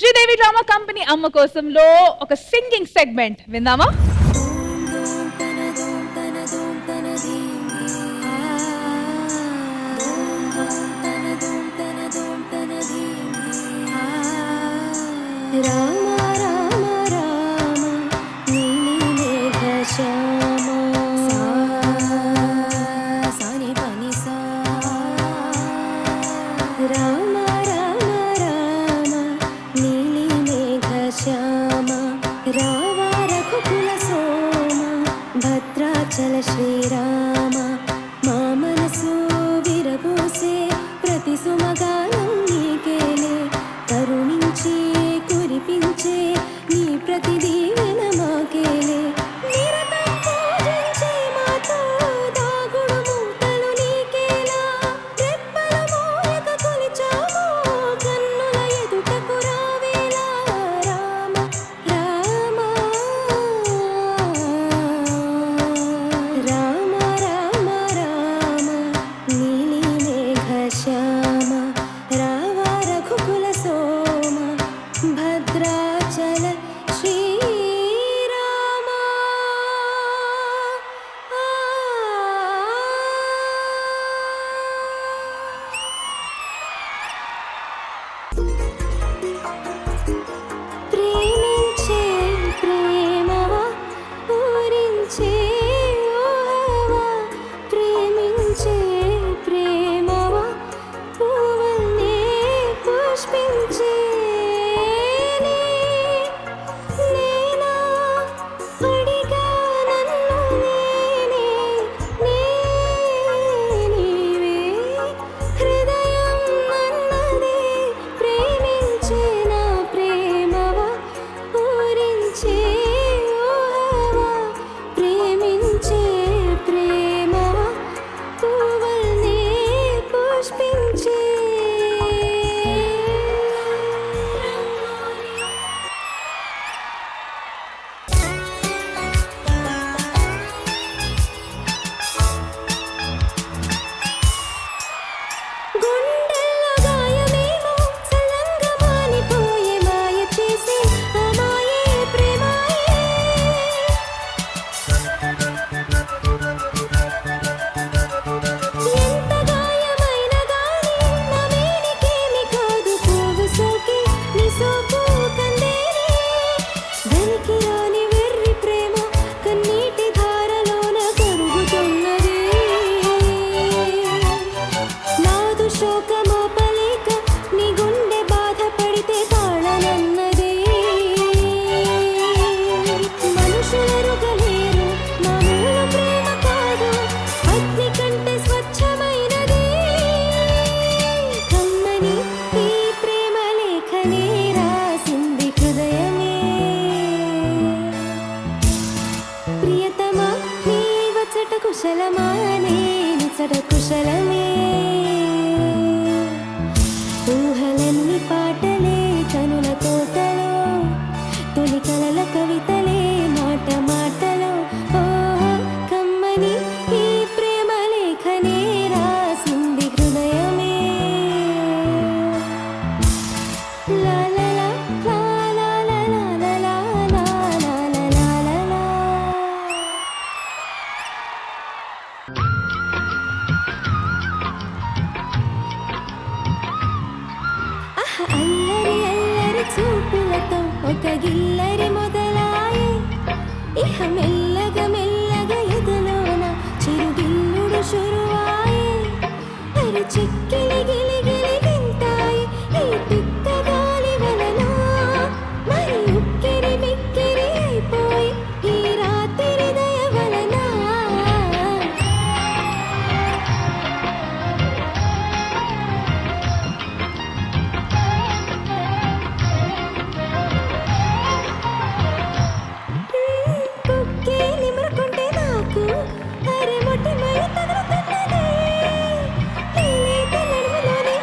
Sridevi drama company అమ్మ కోసంలో ఒక singing segment విందామా? భద్రాచల శ్రీరామ మా మనసు విరబూసే ప్రతి సుమగానం నీకేలే కరుణించి కురిపించే నీ ప్రతి దీవెన మాకేలే నిరతం పూజించే మాతో దాగుడు మూతలు నీకేలా రెప్పల మోయక కొలిచాము కన్నుల ఎదుటకు రావేలా రామ రామ రామ రామ రామ నీలి మేఘ శ్యామ రావ రఘుకుల సోమ భద్రాచల శ్రీరామ ప్రేమించే ప్రేమవా పూరించే ఊహవా ప్రేమించే ప్రేమవా పువ్వుల్నే పుష్పించే నేనా అడిగా నన్ను నేనే నీవే హృదయం అన్నది ప్రేమించే నా ప్రేమవా పూరించే ఊహవా ప్రేమించే ప్రేమవా పువ్వుల్నే పుష్పించే గుండెల్లో గాయమేమో సలంగా మానిపోయే మాయ చేసే అమాయే ప్రేమాయే ఎంత గాయమైన గాని నా మేనికేమి కాదు పోగు సోకి నీ సోకు కందేనే వెలికి రాని వెర్రి ప్రేమ కన్నీటి ధారలోన కరుగుతున్నది నాదు శోకమోపలేక నీ గుండె బాధపడితే తాళనన్నది మనుషులెరుగలేరు మామూలు ప్రేమ కాదు అగ్ని కంటే స్వచ్ఛమైనది కమ్మని ఈ ప్రేమ లేఖనే రాసింది హృదయమే ప్రియతమా నీ వచ్చట కుశలమా నేనిచట కుశలమే ఊహలన్నీ పాటలే కనుల తోటలో తొలి కలల కవితలే మాట మాటలో ఓహో కమ్మని ఈ ప్రేమ లేఖనే రాసింది హృదయమే లా లా లా లా లా లా లా లా లా లా లా లా లా. అల్లరి అల్లరి చూపులతో ఒక గిల్లరి మొదలాయే ఇహ మెల్లగా మెల్లగా ఎదలోన చిరుగిల్లుడు శురువాయే అరి చిక్కిలి గిలి గిలి గింతాయి ఈ పిక్క గాలి వలన మరి ఉక్కిరి మిక్కిరి అయిపోయి ఈ రాత్రి దయ వలన కుక్కి నిమురుకుంటే నాకు అరే మొట్టి మై తగులుతున్నది లేత నడుములోని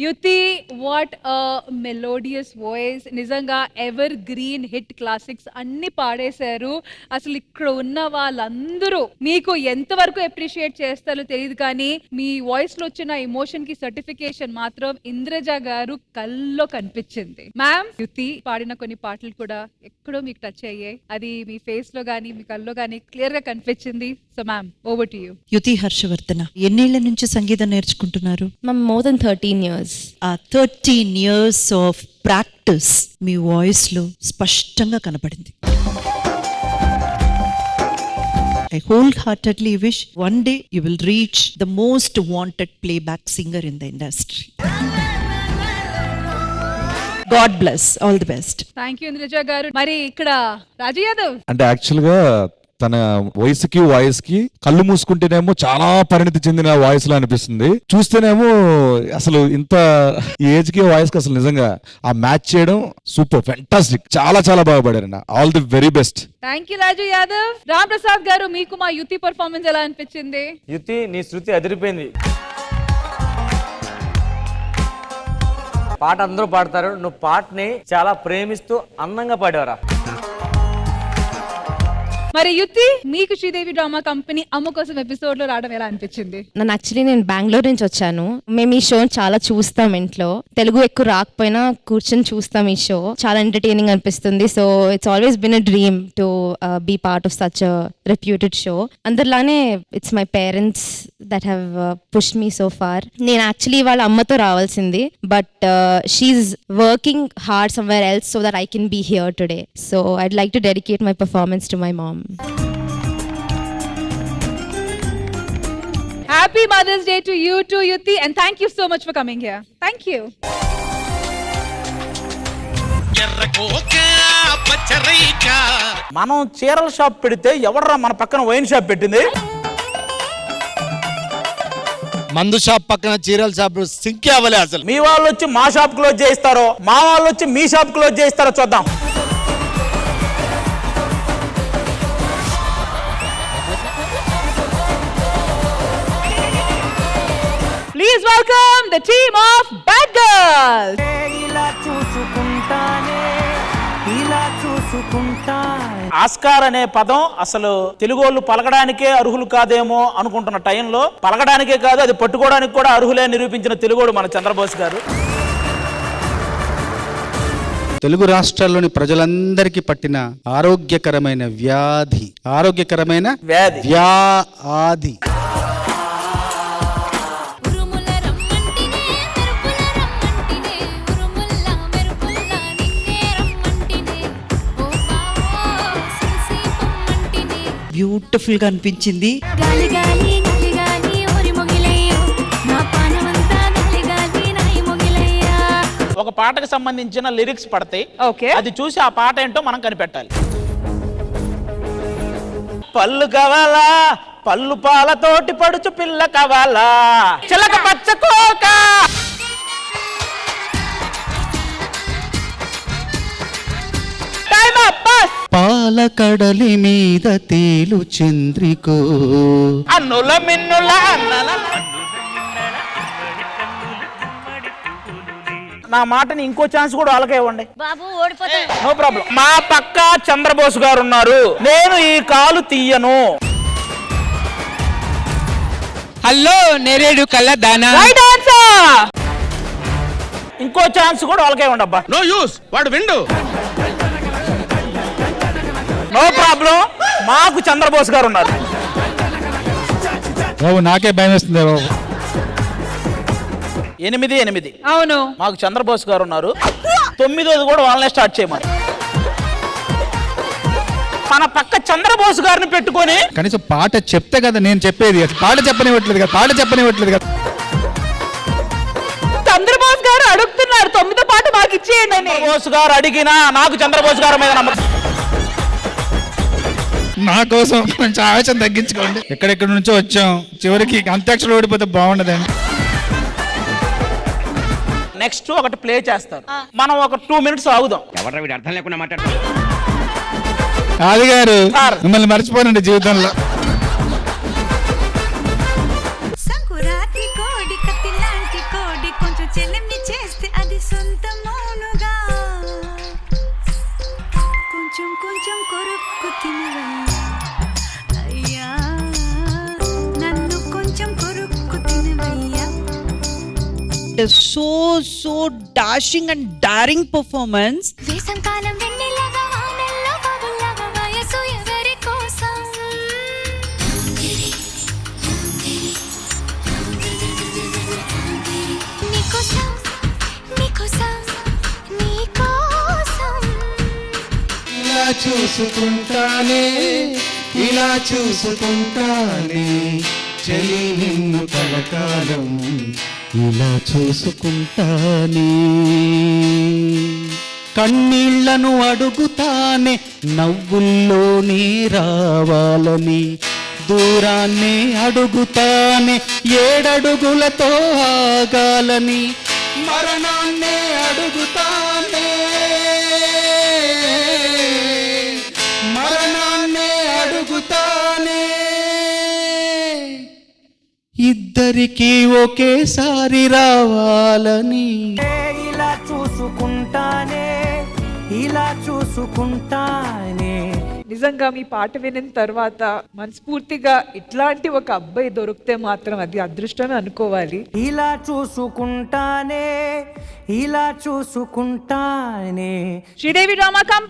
యుతి, వాట్ మెలోడియస్ వాయిస్. నిజంగా ఎవర్ గ్రీన్ హిట్ క్లాసిక్స్ అన్ని పాడేశారు. అసలు ఇక్కడ ఉన్న వాళ్ళందరూ మీకు ఎంతవరకు అప్రిషియేట్ చేస్తారో తెలియదు, కానీ మీ వాయిస్ లో వచ్చిన ఎమోషన్ కి సర్టిఫికేషన్ మాత్రం ఇంద్రజ గారు కల్లో కనిపించింది. మ్యామ్, యుతి పాడిన కొన్ని పాటలు కూడా ఎక్కడో మీకు టచ్ అయ్యాయి. అది మీ ఫేస్ లో గానీ మీ కల్లో గానీ క్లియర్ గా కనిపించింది. So ma'am, over to you. Yuthi Harshavardhana, ఎన్నేళ్ల నుంచి సంగీతం నేర్చుకుంటున్నారు? More than 13 years. ఆ 13 years of practice me voice లో స్పష్టంగా కనపడింది. I wholeheartedly wish one day you will reach the most wanted playback singer in the industry. God bless. All the best. Thank you Indraja గారు. మరి ఇక్కడ రాజు యాదవ్. అంటే actual గా తన వయసుకి వాయిస్ కి కళ్ళు మూసుకుంటేనేమో చాలా పరిణితి చెందిన వాయిస్ లా అనిపిస్తుంది, చూస్తేనేమో అసలు ఇంత ఏజ్ కి వాయిస్ కి అసలు నిజంగా ఆ మ్యాచ్ చేయడం సూపర్, ఫెంటాస్టిక్. చాలా చాలా బాగా పాడారండి. All the very best. Thank you Raju Yadav. Ram Prasad garu, మీకు మా యుతి పర్ఫార్మెన్స్ ఎలా అనిపించింది? యుతి, నీ శృతి అదిరిపోయింది. పాట అందరూ పాడతారు, నువ్వు పాటని చాలా ప్రేమిస్తూ అందంగా పాడేవరా. మరి యుతి, మీకు శ్రీదేవి డ్రామా కంపెనీ అమ్మ కోసం ఎపిసోడ్ లో రావడం ఎలా అనిపించింది? నేను బెంగళూరు నుంచి వచ్చాను. మేము ఈ షో చాలా చూస్తాం ఇంట్లో. తెలుగు ఎక్కువ రాకపోయినా కూర్చొని చూస్తాం ఈ షో. చాలా ఎంటర్టైనింగ్ అనిపిస్తుంది. So it's always been a dream to be part of such a reputed show. అందరిలానే it's my parents that have pushed me so far. నేను యాక్చువల్లీ వాళ్ళ అమ్మతో రావాల్సింది, but she's working hard somewhere else so that I can be here today. So I'd like to dedicate my performance to my mom. Happy Mother's Day to you too, Yuti, and thank you so much for coming here. Thank you. మనం చీరల shop పెడితే ఎవడరా మన పక్కన wine shop పెట్టింది? మందు shop పక్కన చీరల షాప్ సింక్ అవ్వలే అసలు. మీ వాళ్ళు వచ్చి మా షాప్ క్లోజ్ చేయిస్తారో, మా వాళ్ళు వచ్చి మీ షాప్ క్లోజ్ చేయిస్తారో చూద్దాం. Please welcome the team of Bad Girls. Oscar అనే పదం అసలు తెలుగు వాళ్ళు పలకడానికే అర్హులు కాదేమో అనుకుంటున్న టైంలో, పలకడానికే కాదు అది పట్టుకోవడానికి కూడా అర్హులే నిరూపించిన తెలుగోడు మన చంద్రబోస్ గారు. తెలుగు రాష్ట్రాల్లోని ప్రజలందరికీ పట్టిన ఆరోగ్యకరమైన వ్యాధి, ఆరోగ్యకరమైన వ్యాధి. వ్యాధి. ఉరుముల రమ్మంటినే మెరుపుల రమ్మంటినే ఉరుముల్లా మెరుపుల్లా నిన్నే రమ్మంటినే ఓ బావో సిసి పొమ్మంటినే. బ్యూటిఫుల్ గా అనిపించింది. గాలి గాలి గాలి గాలి ఓరి మొగిలయ్యో నా పానమంతా గాలి గాలి నాయి మొగిలయ్యా. ఒక పాటకు సంబంధించిన లిరిక్స్ పడతాయి. Okay. అది చూసి ఆ పాట ఏంటో మనం కనిపెట్టాలి. పళ్ళు కావాలా, పళ్ళు పాలతోటి పడుచు పిల్ల కావాలా, చిలక పచ్చకోక. Time up, pass. పాల కడలి మీద తేలు చంద్రికో, అన్నుల మిన్నుల అన్నల. నా మాటని ఇంకో ఛాన్స్ కూడా వాళ్ళకే ఇవ్వండి బాబు ఓడిపోతా. No problem. మా పక్క చంద్రబోస్ గారు ఉన్నారు, నేను ఈ కాలు తీయను. హలో నేరేడు కళ్ళ దానా. Right answer. ఇంకో ఛాన్స్ కూడా వాళ్ళకే ఇవ్వండి అబ్బా. నో యూస్, వాడు విండు. నో ప్రాబ్లం, మాకు చంద్రబోస్ గారు ఉన్నారు. బాబు నాకే భయం వేస్తుంది బాబు. 8-8 అవును, మాకు చంద్రబోస్ గారు ఉన్నారు. 9ది కూడా వాళ్ళనే స్టార్ట్ చేయమని. మన పక్క చంద్రబోస్ గారిని పెట్టుకొని కనీసం పాట చెప్తే కదా నేను చెప్పేది. పాట చెప్పనివ్వట్లేదు కదా, పాట చెప్పనివ్వట్లేదు కదా. చంద్రబోస్ గారు అడుగుతున్నారు 9వ పాట మాకు ఇచ్చేయండి అని. చంద్రబోస్ గారు అడిగినా నాకు చంద్రబోస్ గారి మీద నమ్మకం. నా కోసం కొంచెం ఆవేశం తగ్గించుకోండి. ఎక్కడెక్కడి నుంచో వచ్చాం, చివరికి అంత్యాక్షలు ఓడిపోతే బాగుండదండి. నెక్స్ట్ ఒకటి ప్లే చేస్తారు, మనం ఒక 2 minutes ఆగుదాం. ఆది గారు సార్. మిమ్మల్ని మర్చిపోనండి జీవితంలో. సంకురాత్రి కోడి కత్తి లాంటి కోడి కొంచెం చెల్లిని చేస్తే అది సొంతమౌనుగా కొంచెం కొంచెం కొరుక్కు తినవయ్యా అయ్యా నన్ను కొంచెం కొరుక్కు తినవయ్యా. So dashing and daring performance. వేసంకాలం వెన్నెలగా వానల్లో బావుల్లాగా వయసు ఎవరి కోసం నీకోసం నీకోసం నీకోసం ఇలా చూసుకుంటానే ఇలా చూసుకుంటానే చెలి నిన్ను కలకాలం ఇలా చూసుకుంటానే. కన్నీళ్లను అడుగుతానే నవ్వుల్లోనే రావాలని, దూరాన్నే అడుగుతానే ఏడడుగులతో ఆగాలని, మరణాన్నే అడుగుతానే మరణాన్నే అడుగుతానే ఇద్దరికి ఒకేసారి రావాలని. ఇలా చూసుకుంటానే ఇలా చూసుకుంటానే. నిజంగా మీ పాట వినిన తర్వాత మనస్ఫూర్తిగా ఇట్లాంటి ఒక అబ్బాయి దొరికితే మాత్రం అది అదృష్టమే అనుకోవాలి. ఇలా చూసుకుంటానే ఇలా చూసుకుంటానే. Sridevi drama company